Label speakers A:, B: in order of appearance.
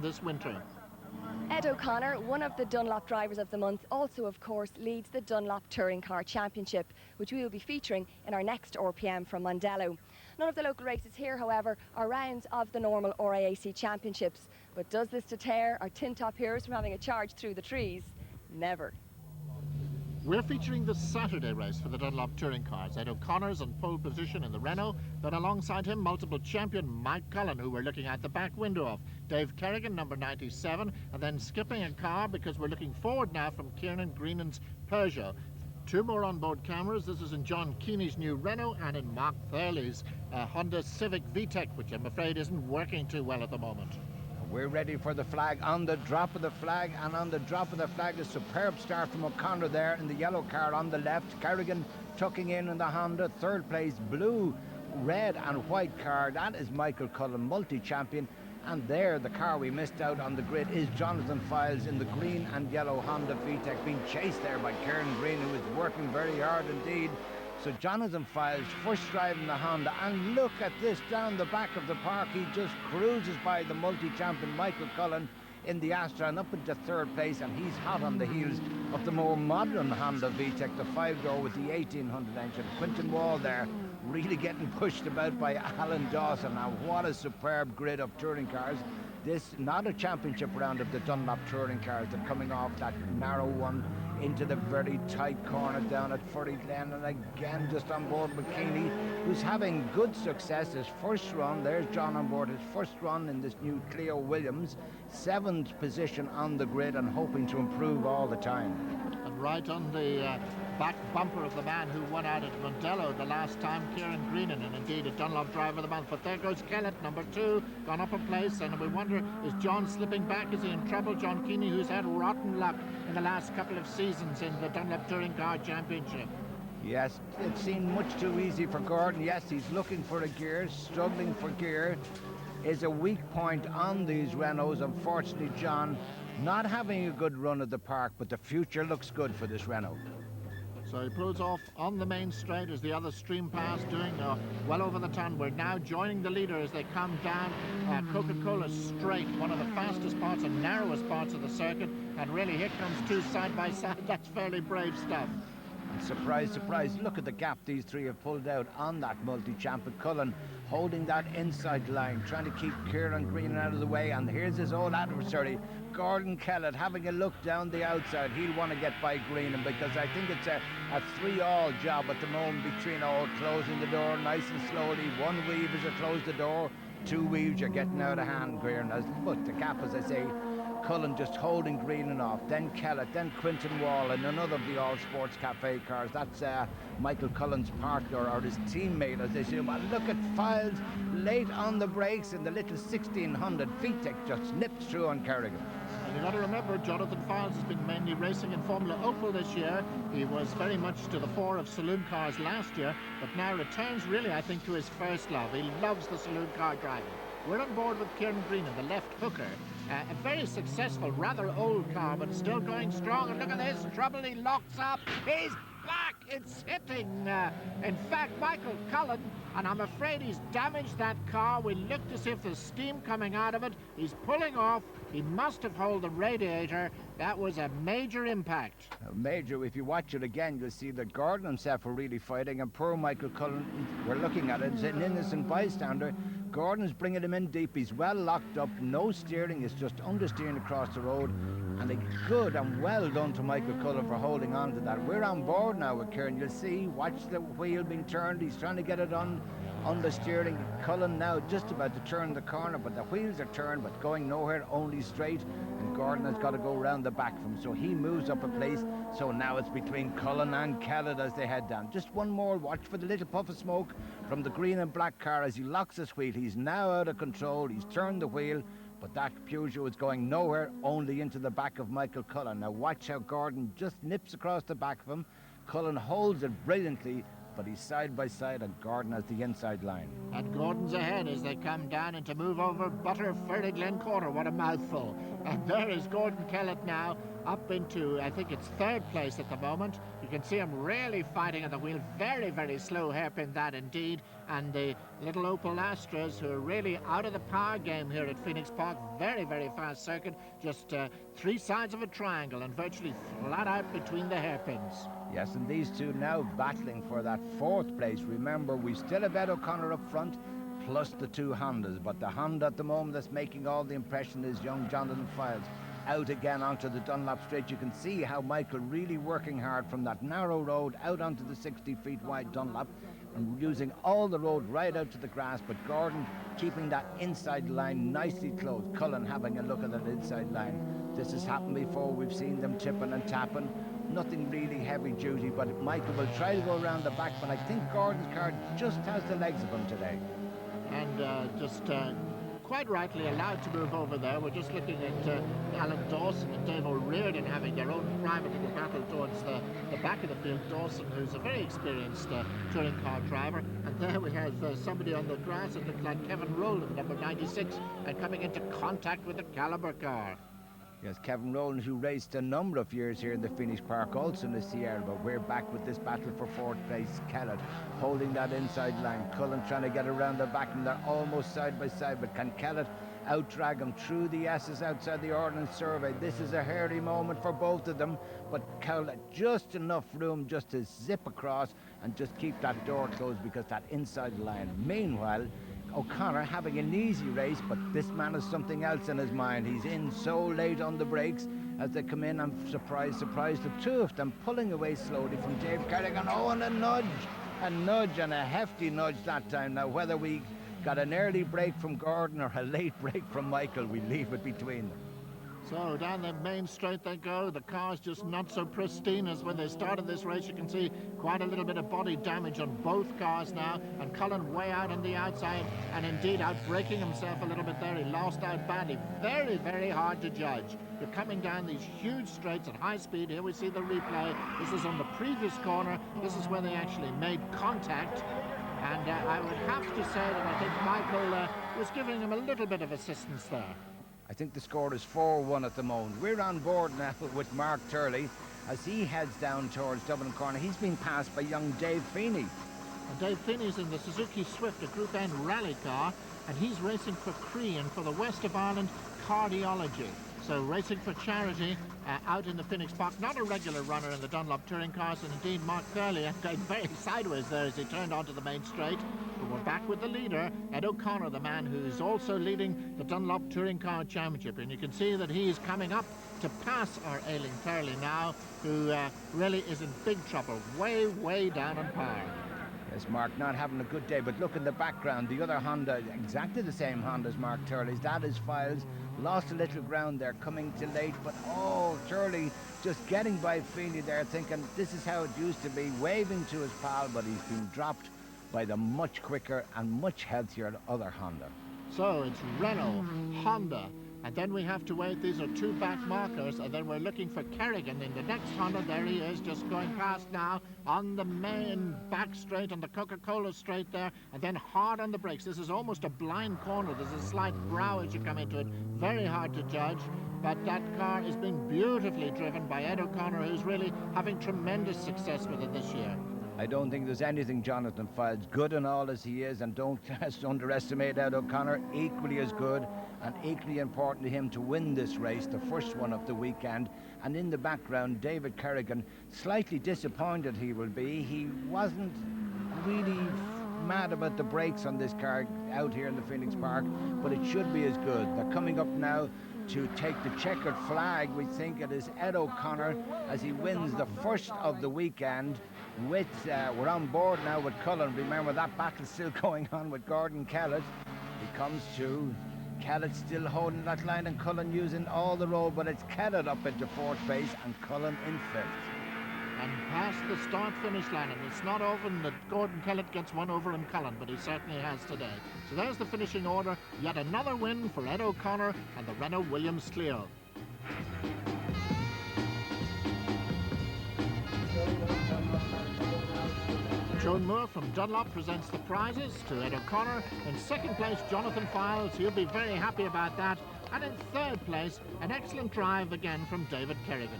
A: this winter.
B: Ed O'Connor, one of the Dunlop Drivers of the Month, also of course leads the Dunlop Touring Car Championship, which we will be featuring in our next RPM from Mondello. None of the local races here, however, are rounds of the normal RAAC Championships. But does this deter our tin top heroes from having a charge through the trees? Never.
A: We're featuring the Saturday race for the Dunlop Touring Cars. Ed O'Connor's in pole position in the Renault, but alongside him, multiple champion Mike Cullen, who we're looking at the back window of. Dave Kerrigan, number 97, and then skipping a car because we're looking forward now from Kieran Greenan's Peugeot. Two more onboard cameras. This is in John Keeney's new Renault and in Mark Thurley's Honda Civic VTEC, which I'm afraid isn't working too well at the moment.
C: We're ready for the flag, on the drop of the flag, and on the drop of the flag, a superb start from O'Connor there in the yellow car on the left. Kerrigan tucking in the Honda, third place, blue, red and white car. That is Michael Cullen, multi-champion. And there, the car we missed out on the grid is Jonathan Files in the green and yellow Honda VTEC, being chased there by Kieran Green, who is working very hard indeed. So Jonathan Files first driving the Honda, and look at this down the back of the park. He just cruises by the multi-champion Michael Cullen in the Astra and up into third place, and he's hot on the heels of the more modern Honda VTEC, the 5-door with the 1800 engine. Quinton Wall there really getting pushed about by Alan Dawson. Now what a superb grid of touring cars. This not a championship round of the Dunlop touring cars. They're coming off that narrow one into the very tight corner down at Furry Glen, and again just on board McKeany, who's having good success. His first run, there's John on board, his first run in this new Clio Williams, 7th position on the grid and hoping to improve all the time.
A: And right on the back bumper of the man who won out at Mondello the last time, Kieran Greenan, and indeed a Dunlop Driver of the Month. But there goes Kellett, number 2, gone up a place, and we wonder, is John slipping back? Is he in trouble? John Keeney, who's had rotten luck in the last couple of seasons in the Dunlop Touring Car Championship.
C: Yes, it seemed much too easy for Gordon. Yes, he's looking for a gear, struggling for gear. Is a weak point on these Renaults. Unfortunately, John not having a good run at the park, but the future looks good for this Renault.
A: So he pulls off on the main straight as the other stream pass, doing well over the ton. We're now joining the leader as they come down Coca-Cola Straight, one of the fastest parts and narrowest parts of the circuit. And really, here comes two side by side. That's fairly brave stuff.
C: And surprise, surprise, look at the gap these three have pulled out on that multi-champion. Cullen holding that inside line, trying to keep Kieran Green out of the way. And here's his old adversary, Gordon Kellett, having a look down the outside. He'll want to get by Greenan, because I think it's a 3-all job at the moment between all closing the door nice and slowly. One weave as they close the door, 2 weaves, you're getting out of hand, Greenan. But the gap, as I say, Cullen just holding Greenan off, then Kellett, then Quinton Wall, and another of the All Sports Cafe cars. That's Michael Cullen's partner, or his teammate, as they say. But look at Files late on the brakes, and the little 1600 VTEC just nipped through on Kerrigan.
A: And you've got to remember, Jonathan Files has been mainly racing in Formula Opel this year. He was very much to the fore of saloon cars last year, but now returns really, I think, to his first love. He loves the saloon car driving. We're on board with Kieran Greenan, the left hooker. A very successful, rather old car, but still going strong. And look at this trouble. He locks up. He's back. It's hitting, in fact, Michael Cullen. And I'm afraid he's damaged that car. We look to see if there's steam coming out of it. He's pulling off. He must have held the radiator. That was a major impact.
C: Major. If you watch it again, you'll see that Gordon himself were really fighting, and poor Michael Cullen, we're looking at it, is an innocent bystander. Gordon's bringing him in deep. He's well locked up, no steering, it's just understeering across the road. And a good and well done to Michael Cullen for holding on to that. We're on board now with Kieran. You'll see, watch the wheel being turned. He's trying to get it on the steering. Cullen now just about to turn the corner, but the wheels are turned, but going nowhere, only straight. And Gordon has got to go round the back of him, so he moves up a place. So now it's between Cullen and Khalid as they head down. Just one more, watch for the little puff of smoke from the green and black car as he locks his wheel. He's now out of control. He's turned the wheel, but that Peugeot is going nowhere, only into the back of Michael Cullen. Now watch how Gordon just nips across the back of him. Cullen holds it brilliantly, but he's side by side and Gordon has the inside line.
A: And Gordon's ahead as they come down and to move over Butterfurly Glen Quarter. What a mouthful. And there is Gordon Kellett now up into, I think it's third place at the moment. You can see him really fighting at the wheel. Very, very slow hairpin that indeed. And the little Opel Astras, who are really out of the power game here at Phoenix Park. Very, very fast circuit. Just 3 sides of a triangle and virtually flat out between the hairpins.
C: Yes, and these two now battling for that 4th place. Remember, we still have Ed O'Connor up front, plus the 2 Hondas. But the Honda at the moment that's making all the impression is young Jonathan Files. Out again onto the Dunlop straight. You can see how Michael really working hard from that narrow road out onto the 60 feet wide Dunlop and using all the road right out to the grass, but Gordon keeping that inside line nicely closed. Cullen having a look at that inside line. This has happened before. We've seen them tipping and tapping. Nothing really heavy duty, but Michael will try to go around the back, but I think Gordon's car just has the legs of him today.
A: And just quite rightly allowed to move over there. We're just looking at Alan Dawson and Dave O'Riordan having their own private little battle towards the back of the field. Dawson, who's a very experienced touring car driver, and there we have somebody on the grass. It looks like Kevin Rowland, number 96, and coming into contact with the Caliber car.
C: Yes, Kevin Rowland, who raced a number of years here in the Phoenix Park, also in the Sierra, but we're back with this battle for 4th place. Kellett holding that inside line. Cullen trying to get around the back, and they're almost side by side, but can Kellett out-drag him through the S's outside the Ordnance Survey? This is a hairy moment for both of them, but Kellett just enough room just to zip across and just keep that door closed because that inside line. Meanwhile, O'Connor having an easy race, but this man has something else in his mind. He's in so late on the brakes as they come in, and surprise, the 2 of them pulling away slowly from Dave Kerrigan. Oh, and a nudge and a hefty nudge that time. Now, whether we got an early break from Gordon or a late break from Michael, we leave it between them.
A: So down the main straight they go. The car's just not so pristine as when they started this race. You can see quite a little bit of body damage on both cars now, and Cullen way out on the outside and indeed out braking himself a little bit there. He lost out badly. Very, very hard to judge. You're coming down these huge straights at high speed. Here we see the replay. This is on the previous corner. This is where they actually made contact. And I would have to say that I think Michael was giving him a little bit of assistance there.
C: I think the score is 4-1 at the moment. We're on board now with Mark Turley as he heads down towards Dublin Corner. He's being passed by young Dave Feeney.
A: And Dave Feeney's in the Suzuki Swift, a Group N rally car, and he's racing for Crean for the West of Ireland Cardiology. So racing for charity out in the Phoenix Park. Not a regular runner in the Dunlop touring cars, and indeed Mark Turley going very sideways there as he turned onto the main straight. But we're back with the leader, Ed O'Connor, the man who's also leading the Dunlop Touring Car Championship. And you can see that he is coming up to pass our ailing Turley now, who really is in big trouble, way, way down on power.
C: Yes, Mark not having a good day, but look in the background, the other Honda, exactly the same Honda as Mark Turley's. That is Files. Lost a little ground there, coming too late, but oh, Turley just getting by Feeney there, thinking this is how it used to be, waving to his pal, but he's been dropped by the much quicker and much healthier other Honda.
A: So it's Renault, Honda, and then we have to wait. These are 2 back markers, and then we're looking for Kerrigan in the next Honda. There he is, just going past now on the main back straight, on the Coca-Cola straight there, and then hard on the brakes. This is almost a blind corner. There's a slight brow as you come into it. Very hard to judge, but that car is being beautifully driven by Ed O'Connor, who's really having tremendous success with it this year.
C: I don't think there's anything Jonathan Files, good and all as he is, and don't underestimate Ed O'Connor, equally as good and equally important to him to win this race, the first one of the weekend. And in the background, David Kerrigan, slightly disappointed he will be. He wasn't really mad about the brakes on this car out here in the Phoenix Park, but it should be as good. They're coming up now to take the checkered flag. We think it is Ed O'Connor as he wins the first of the weekend. With we're on board now with Cullen. Remember, that battle's still going on with Gordon Kellett. He comes to Kellett still holding that line, and Cullen using all the road, but it's Kellett up into 4th base and Cullen in 5th.
A: And past the start-finish line, and it's not often that Gordon Kellett gets one over in Cullen, but he certainly has today. So there's the finishing order. Yet another win for Ed O'Connor and the Renault Williams Clio. Joan Moore from Dunlop presents the prizes to Ed O'Connor. In second place, Jonathan Files. He'll be very happy about that. And in third place, an excellent drive again from David Kerrigan.